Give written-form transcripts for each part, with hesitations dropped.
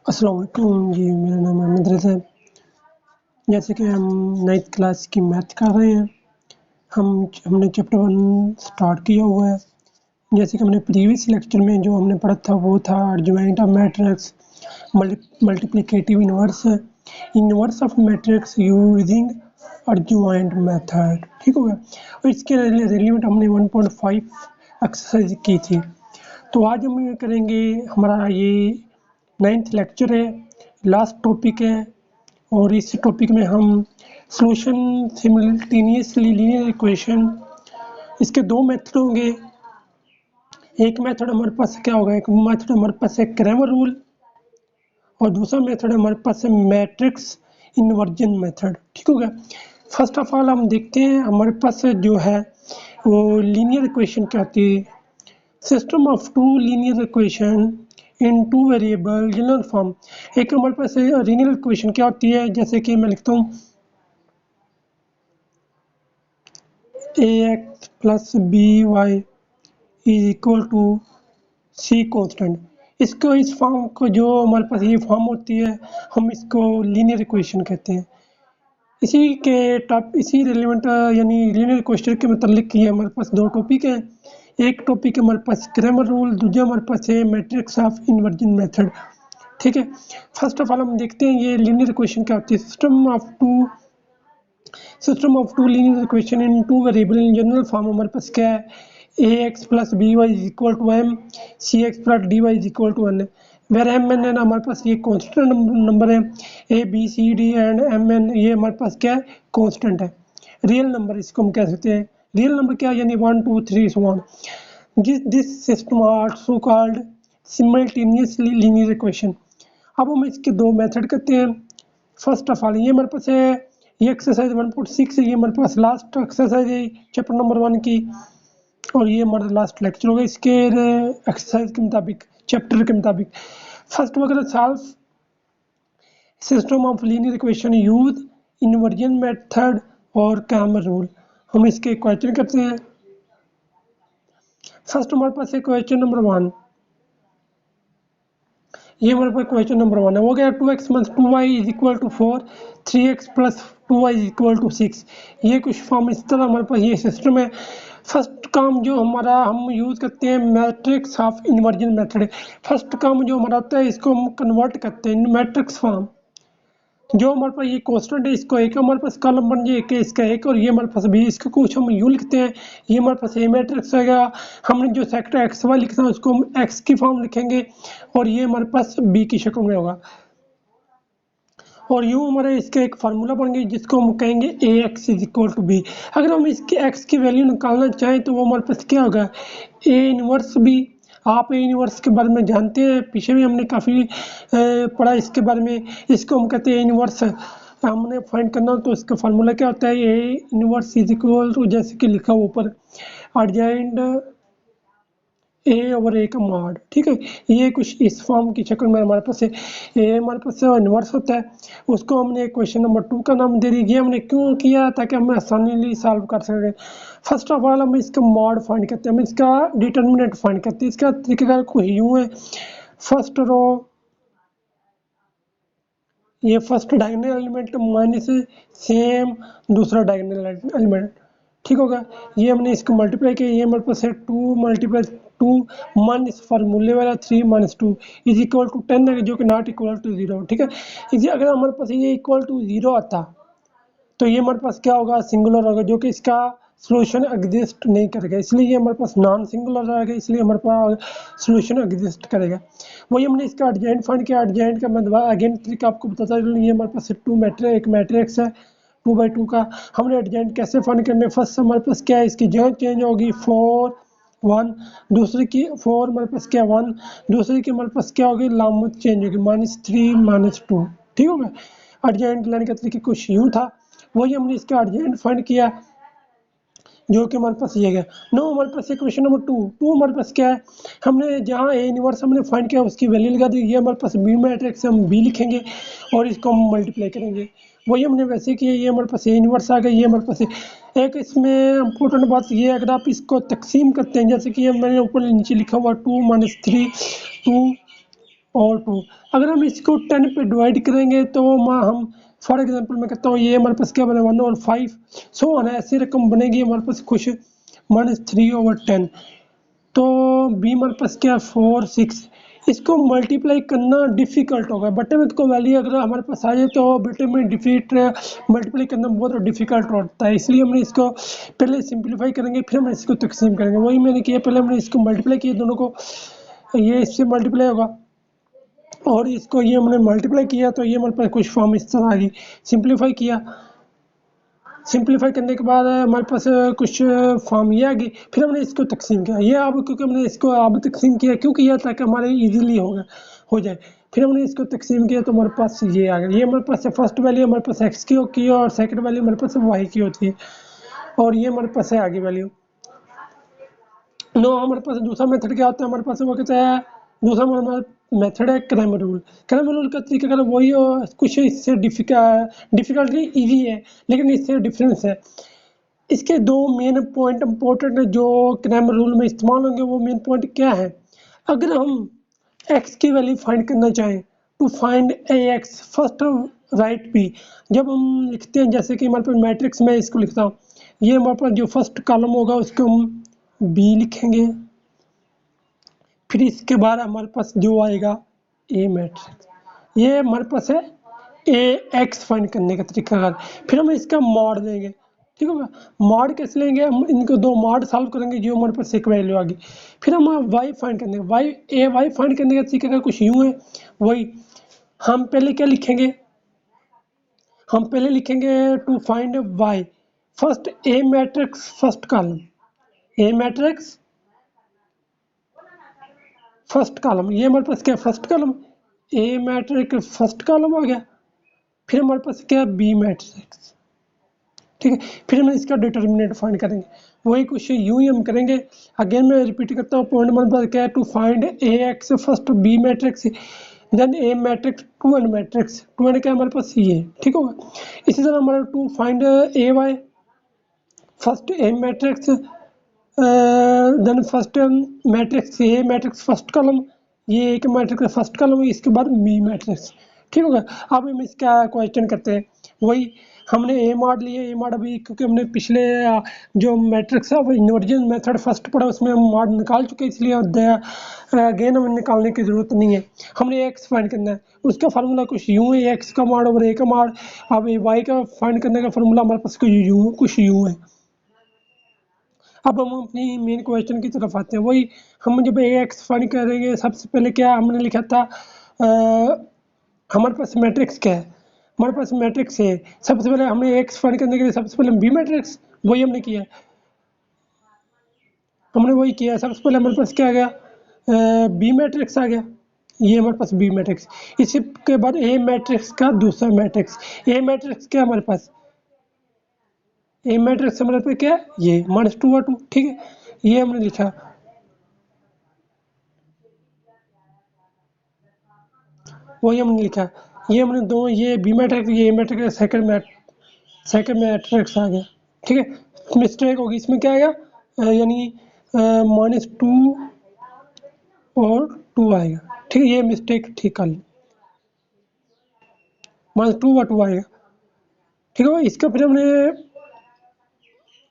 अस्सलाम वालेकुम जी, मेरा नाम अहमद रज़ा है। जैसे कि हम 9th क्लास की मैथ कर रहे हैं, हमने चैप्टर 1 स्टार्ट किया हुआ है। जैसे कि हमने प्रीवियस लेक्चर में जो हमने पढ़ा था वो था adjoint of matrix, multiplicative inverse of matrix using adjoint method, ठीक हो गया। और इसके रिलेवेंट हमने 1.5 एक्सरसाइज की थी। तो आज हम करेंगे, हमारा ये 9th लेक्चर है, लास्ट टॉपिक है। और इस टॉपिक में हम सॉल्यूशन सिमल्टेनियसली लीनियर इक्वेशन, इसके दो मेथड होंगे। एक मेथड हमारे पास क्या होगा, एक मेथड हमारे पास है क्रैमर रूल और दूसरा मेथड हमारे पास है मैट्रिक्स इन्वर्जन मेथड, ठीक हो गया। फर्स्ट ऑफ ऑल हम देखते हैं हमारे पास जो है वो लीनियर इक्वेशन क्या होती है। System of two linear equation in two variable general form. एक हमारे पास लीनियर इक्वेशन क्या होती है, जैसे कि मैं लिखता हूँ ax plus by is equal to C constant. इसको इस फॉर्म को, जो हमारे पास ये फॉर्म होती है, हम इसको लीनियर इक्वेशन कहते हैं। इसी रिलेवेंट यानी लीनियर इक्वेशन के मतलब ये हमारे पास दो टॉपिक हैं। एक टॉपिक हमारे पास क्रैमर रूल, दूसरा हमारे पास है मैट्रिक्स ऑफ इन्वर्जन मेथड, ठीक है। फर्स्ट ऑफ ऑल हम देखते हैं ये लीनियर इक्वेशन क्या होती है। System of two linear equation in two variable in general form हमारे पास क्या है, ax plus by is equal to m, cx plus dy is equal to n। Where M N N हमारे पास ये कॉन्स्टेंट नंबर है, A B C D and M N ये हमारे पास क्या है, कॉन्स्टेंट है। रियल नंबर इसको हम कह सकते हैं। रियल नंबर क्या है, यानी 1 2 3 so on। This system also called simultaneously linear equation. अब हम इसके दो मेथड करते हैं। फर्स्ट ऑफ ऑल ये हमारे पास है, ये एक्सरसाइज 1.6 है, ये हमारे पास लास्ट एक्सरसाइज है चैप्टर नंबर 1 की, और ये हमारा लास्ट लेक्चर होगा इसके एक्सरसाइज के मुताबिक, चैप्टर के मुताबिक। फर्स्ट वगैरह solve system of linear equation use inversion method और क्रैमर रूल। हम इसके क्वेश्चन करते हैं। फर्स्ट हमारे पास है क्वेश्चन नंबर 1, ये हमारे पास क्वेश्चन नंबर 1 है। वो गया 2x plus 2y is equal to 4, 3x plus 2y is equal to 6। ये कुछ फॉर्म इस तरह हमारे पास ये सिस्टम है। फर्स्ट काम जो हमारा हम यूज़ करते हैं matrix of inversion method. First काम जो हमारा होता है, इसको हम कन्वर्ट करते हैं मैट्रिक्स फॉर्म। जो हमारे पास ये कॉन्स्टेंट है, इसको एक हमारे पास कॉलम बन जाए, एक इसका एक, और ये हमारे पास भी, इसको कुछ हम यूँ लिखते हैं। ये हमारे पास ए मैट्रिक्स होगा। हमने जो सेक्टर एक्स वाई लिखना है उसको हम एक्स की फॉर्म लिखेंगे, और ये हमारे पास बी की शक्ल में होगा। और यूँ हमारा इसका एक फार्मूला बन गया जिसको हम कहेंगे A X is equal to B. अगर हम इसके एक्स की वैल्यू निकालना चाहें तो वो हमारे पास क्या होगा, ए इनवर्स बी। आप ए इनवर्स के बारे में जानते हैं, पीछे भी हमने काफ़ी पढ़ा इसके बारे में। इसको हम कहते हैं इनवर्स। हमने फाइंड करना तो इसका फार्मूला क्या होता है, A inverse is equal to, जैसे कि लिखा हुआ ऊपर, अर्जेंट ए ओवर ए का मॉड, ठीक है। ये कुछ इस फॉर्म की शक्ल में हमारे पास है। ए हमारे पास इन्वर्स होता है, उसको हमने क्वेश्चन नंबर 2 का नाम दे दिया। हमने क्यों किया, ताकि हम आसानी सॉल्व कर सकें। फर्स्ट ऑफ ऑल हम इसका मॉड फाइंड करते हैं, हम इसका डिटर्मिनेंट फाइंड करते हैं। इसका तरीकेकार कुछ यूँ है, फर्स्ट रो, ये first diagonal element minus same दूसरा डायगोनल एलिमेंट, ठीक होगा। ये हमने इसको मल्टीप्लाई किया, ये हमारे पास है 2 मल्टीप्लाई 2 माइनस फार्मूले वाला 3 माइनस 2 इज इक्वल टू 10 है, जो कि नॉट इक्वल टू 0, ठीक है। इसी अगर हमारे पास ये इक्वल टू 0 आता तो ये हमारे पास क्या होगा, सिंगुलर होगा, जो कि इसका सॉल्यूशन एग्जिस्ट नहीं करेगा, इसलिए ये हमारे पास नॉन सिंगुलर रहेगा, इसलिए हमारे पास सॉल्यूशन एग्जिस्ट करेगा। वही हमने इसका एडजेंट फाइंड किया। एडजेंट का मतलब अगेन ट्रिक आपको बताता है। ये हमारे पास टू मैट्रिक्स, एक मैट्रिक्स है 2 by 2 का। हमने एडजेंट कैसे फाइंड करने, फर्स्ट हमारे पास क्या है, इसकी जगह चेंज होगी 4 1, दूसरे की 4 हमारे पास क्या 1, दूसरे की हमारे पास क्या होगी, लामत चेंज होगी -3 -2, ठीक होगा। एडजेंट लाने का तरीका कुछ यूँ था। वही हमने इसका एडजेंट फाइंड किया, जो कि हमारे पास ये गया। नो हमारे पास क्वेश्चन नंबर 2 हमारे पास क्या है, हमने जहाँ ए इनवर्स हमने फाइंड किया उसकी वैल्यू लगा दी। ये हमारे पास बी मैट्रिक्स, हम बी लिखेंगे और इसको हम मल्टीप्लाई करेंगे। वही हमने वैसे किया, ये हमारे पास ए इनवर्स आ गया, ये हमारे पास एक इसमें इम्पोर्टेंट बात ये, अगर आप इसको तकसीम करते हैं, जैसे कि मैंने ऊपर नीचे लिखा हुआ 2 - 3 2 और 2। अगर हम इसको 10 पे डिवाइड करेंगे तो हम फॉर एग्जांपल मैं कहता हूँ ये हमारे पास क्या बने 1 और 5 सो ऑन ऐसी रकम बनेगी हमारे पास कुछ -3/10। तो बी हमारे पास क्या 4 6 इसको मल्टीप्लाई करना डिफिकल्ट होगा। बटे में को वैल्यू अगर हमारे पास आ जाए तो बटे में डिफिट मल्टीप्लाई करना बहुत डिफिकल्ट होता है, इसलिए हमने इसको पहले सिंप्लीफाई करेंगे फिर हम इसको तकसीम करेंगे। वही मैंने किया, पहले हमने इसको मल्टीप्लाई किया दोनों को, ये इससे मल्टीप्लाई होगा और इसको ये हमने मल्टीप्लाई किया तो ये हमारे पास कुछ फॉर्म इस तरह आ गई। सिंप्लीफाई किया, सिंप्लीफाई करने के बाद हमारे पास कुछ फॉर्म ये आ गई, फिर हमने इसको तकसीम किया। ये अब क्योंकि हमने इसको अब तकसीम किया क्यों किया ताकि हमारे इजीली हो जाए। फिर हमने इसको तकसीम किया तो हमारे पास ये आ गया। ये हमारे पास फर्स्ट वैल्यू हमारे पास एक्स की होती है और सेकंड वैल्यू हमारे पास वाई की होती है और ये हमारे पास है आगे वैल्यू। नो हमारे पास दूसरा मेथड क्या होता है, हमारे पास वो कहता है दूसरा हमारा मेथड है क्रैमर रूल। क्रैमर रूल का तरीका अगर वही कुछ इससे डिफिकल्ट नहीं, ईजी है लेकिन इससे डिफरेंस है। इसके दो मेन पॉइंट इंपॉर्टेंट जो क्रैमर रूल में इस्तेमाल होंगे। वो मेन पॉइंट क्या है, अगर हम x की वैल्यू फाइंड करना चाहें to find ax first write b, जब हम लिखते हैं जैसे कि हमारे पास मैट्रिक्स में इसको लिखता हूँ, ये हमारे पास जो फर्स्ट कॉलम होगा उसको हम b लिखेंगे, फिर इसके बाद हमारे पास जो आएगा a मैट्रिक्स, ये हमारे पास है ax फाइंड करने का तरीका। फिर हम इसका मॉड देंगे, ठीक होगा। मॉड कैसे लेंगे, हम इनको दो मॉड सॉल्व करेंगे जो हमारे पास एक वैल्यू आ गई। फिर हम वाई फाइंड करने वाई फाइंड करने का तरीका का कुछ यूँ है। वही हम पहले क्या लिखेंगे, हम पहले लिखेंगे to find Y first A matrix first column, A matrix first column, ये हमारे पास क्या first column A matrix first column आ गया। फिर हमारे पास क्या बी मैट्रिक्स, ठीक है। फिर हम इसका डिटर्मिनेंट फाइंड करेंगे, वही कुछ यूं ही हम करेंगे। अगेन मैं रिपीट करता हूँ, पॉइंट नंबर पर क्या है, to find A X first B matrix then A matrix to N matrix, to N क्या हमारे पास ये, ठीक होगा। इसी तरह हमारा to find A Y first A matrix then first matrix A matrix first column, ये एक मैट्रिक्स फर्स्ट कॉलम, इसके बाद बी मैट्रिक्स, ठीक होगा। अब हम इसका क्वेश्चन करते हैं। वही हमने ए मॉड लिए, ए मॉड अभी क्योंकि हमने पिछले जो मैट्रिक्स है वो इन्वर्जन मेथड फर्स्ट पढ़ा उसमें हम मॉड निकाल चुके हैं, इसलिए अगेन हमें निकालने की ज़रूरत नहीं है। हमने एक्स फाइंड करना है, उसका फार्मूला कुछ यूँ है, एक्स का मॉड और ए का मॉड। अब वाई का फाइंड करने का फार्मूला हमारे पास कुछ यूँ है। अब हम अपनी मेन क्वेश्चन की तरफ आते हैं। वही हम जब ए एक्स फाइंड करेंगे, सबसे पहले क्या हमने लिखा था, हमारे पास मैट्रिक्स क्या है, हमारे पास मैट्रिक्स है। सबसे पहले हमने एक्स फाइंड करने के लिए सबसे पहले बी मैट्रिक्स, वही हमने किया, हमने वही किया। सबसे पहले हमारे पास क्या आ गया, बी मैट्रिक्स आ गया, ये हमारे पास बी मैट्रिक्स। इसके बाद ए मैट्रिक्स का दूसरा मैट्रिक्स, ए मैट्रिक्स क्या हमारे पास, ए मैट्रिक्स हमारे पास क्या है, ये -2/2, ठीक है, ये हमने लिखा। वही हमने लिखा, ये हमने दो, ये बी मैट्रिक्स ये ए मैट्रिक्स, सेकंड मैट्रिक्स आ गया, ठीक है। मिस्टेक होगी इसमें, क्या आएगा यानी -2 और 2 आएगा, ठीक है, ये मिस्टेक ठीक कर ली, -2/2 आएगा, ठीक है। इसका फिर हमने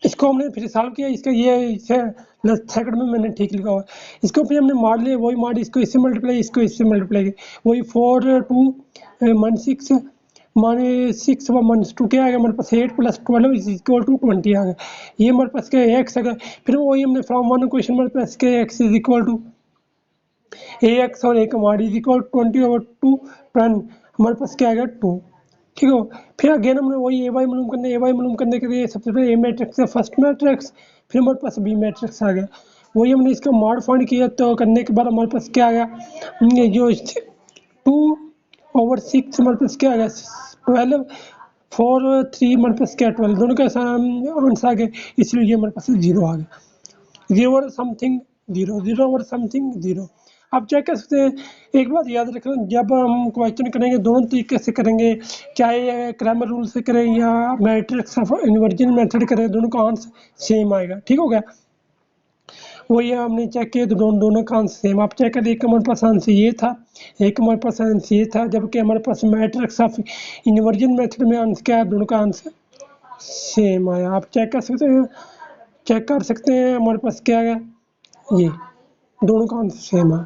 इसको हमने फिर सॉल्व किया, इसका ये सेकंड में मैंने ठीक लिखा हुआ। इसको फिर हमने मार लिया, वही मार, इसको इससे मल्टीप्लाई, इसको इससे मल्टीप्लाई, वही 4 2 -6 -6 व -2 क्या आ गया हमारे पास 8 + 12 = 20 आ गया। ये हमारे पास क्या एक्स आ गया। फिर वही हमने फ्रॉम वन क्वेश्चन हमारे पास क्या एक्स = ax और a का मॉड = 20/2 हमारे पास क्या आ गया 2, ठीक है। फिर अगेन हमने वही ए वाई मालूम करने के लिए सबसे पहले ए मैट्रिक्स से फर्स्ट मैट्रिक्स, फिर हमारे पास बी मैट्रिक्स आ गया। वही हमने इसका मॉड फाइंड किया, तो करने के बाद हमारे पास क्या आ गया, जो 2/6 हमारे पास क्या आ गया 12, 4 3 हमारे पास क्या 12, दोनों का आंसर आ गया, इसलिए ये हमारे पास 0 आ गया। 0 और समथिंग 0, 0 और समथिंग 0। आप चेक कर सकते हैं। एक बात याद रखना, जब हम क्वेश्चन करेंगे दोनों तरीके से करेंगे, चाहे क्रैमर रूल से करें या मैट्रिक्स ऑफ इन्वर्जन मेथड करें, दोनों का आंसर सेम आएगा, ठीक हो गया। वही हमने चेक किया तो दोनों का आंसर सेम। आप चेक करें, एक हमारे पास आंसर ये था, एक हमारे पास आंसर ये था, जबकि हमारे पास मैट्रिक्स ऑफ इन्वर्जन मेथड में आंसर क्या है, दोनों का आंसर सेम आया। आप चेक कर सकते हैं, हमारे पास क्या है, ये दोनों का आंसर सेम है।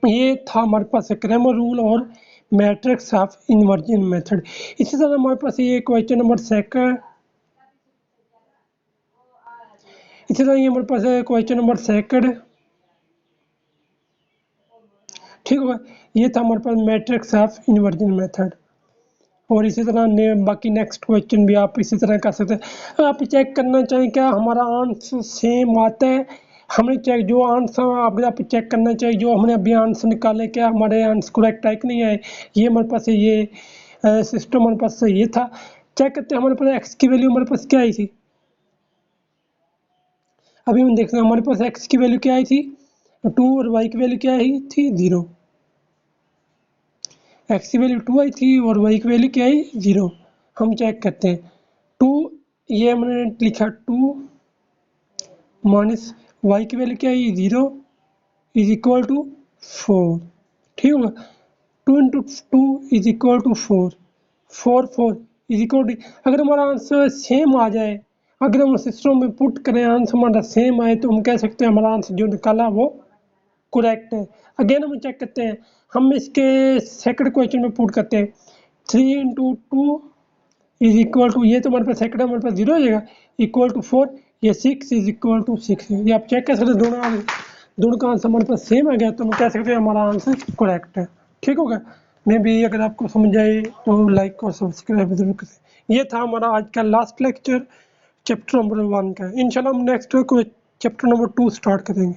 ये था हमारे पास क्रैमर रूल और मैट्रिक्स ऑफ इन्वर्जन मेथड। इसी तरह हमारे पास ये क्वेश्चन नंबर सेकंड, इसी तरह ये हमारे पास है क्वेश्चन नंबर सेकंड, ठीक होगा। ये था हमारे पास मैट्रिक्स ऑफ इन्वर्जन मेथड। और इसी तरह बाकी नेक्स्ट क्वेश्चन भी आप इसी तरह कर सकते हैं। आप चेक करना चाहें क्या हमारा आंसर सेम आता है, हमने चेक जो आंसर अगर आप चेक करना चाहिए जो हमने अभी आंसर निकाले क्या हमारे आंसर करेक्ट है कि नहीं है। ये हमारे पास ये सिस्टम हमारे पास ये था। चेक करते हैं हमारे पास एक्स की वैल्यू हमारे पास क्या आई थी। अभी हम देखते हैं हमारे पास एक्स की वैल्यू क्या आई थी 2 और वाई की वैल्यू क्या आई थी 0। एक्स की वैल्यू 2 आई थी और वाई की वैल्यू क्या आई 0। हम चेक करते हैं 2, ये हमने लिखा 2 माइनस वाई की वैल्यू क्या आई 0 इज इक्वल टू 4, ठीक होगा। 2 into 2 is equal to 4, 4 is equal to, अगर हमारा आंसर सेम आ जाए, अगर हम सिस्टम में पुट करें आंसर हमारा सेम आए तो हम कह सकते हैं हमारा आंसर जो निकाला वो करेक्ट है। अगेन हम चेक करते हैं, हम इसके सेकंड क्वेश्चन में पुट करते हैं 3 इंटू 2 इज इक्वल टू, ये तो हमारे पास सेकंड हमारे पास 0 हो जाएगा, इक्वल टू 4, ये 6 इज इक्वल टू 6 है। ये आप चेक कर सकते हैं, दोनों का आंसर हमारे पास सेम आ गया तो हम कह सकते हैं हमारा आंसर करेक्ट है, ठीक होगा। मे भी अगर आपको समझ आए तो लाइक और सब्सक्राइब जरूर करें। ये था हमारा आज का लास्ट लेक्चर चैप्टर नंबर 1 का। इंशाल्लाह हम नेक्स्ट चैप्टर नंबर 2 स्टार्ट करेंगे।